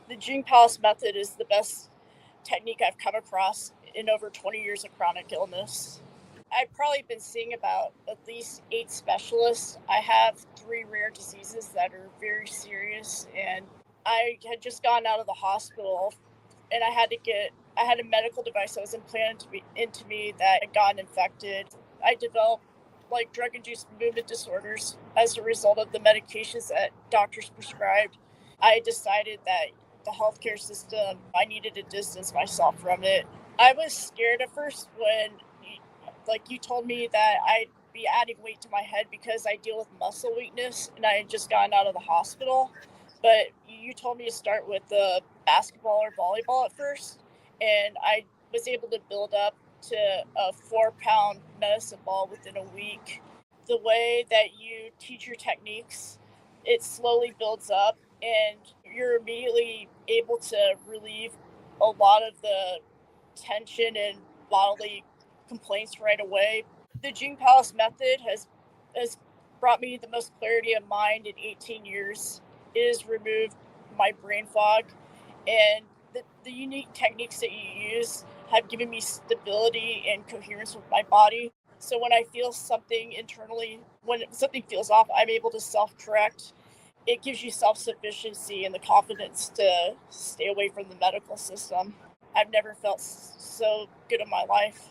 The Jing Palace Method is the best technique I've come across in over 20 years of chronic illness. I've probably been seeing about at least 8 specialists. I have 3 rare diseases that are very serious, and I had just gotten out of the hospital, and I had a medical device that was implanted into me that had gotten infected. I developed like drug-induced movement disorders as a result of the medications that doctors prescribed. I decided that the healthcare system, I needed to distance myself from it. I was scared at first when you told me that I'd be adding weight to my head because I deal with muscle weakness and I had just gotten out of the hospital. But you told me to start with the basketball or volleyball at first, and I was able to build up to a 4-pound medicine ball within a week. The way that you teach your techniques, it slowly builds up, and you're immediately able to relieve a lot of the tension and bodily complaints right away. The Jing Palace Method has brought me the most clarity of mind in 18 years. It has removed my brain fog, and the unique techniques that you use have given me stability and coherence with my body. So when I feel something internally, when something feels off, I'm able to self-correct. It gives you self-sufficiency and the confidence to stay away from the medical system. I've never felt so good in my life.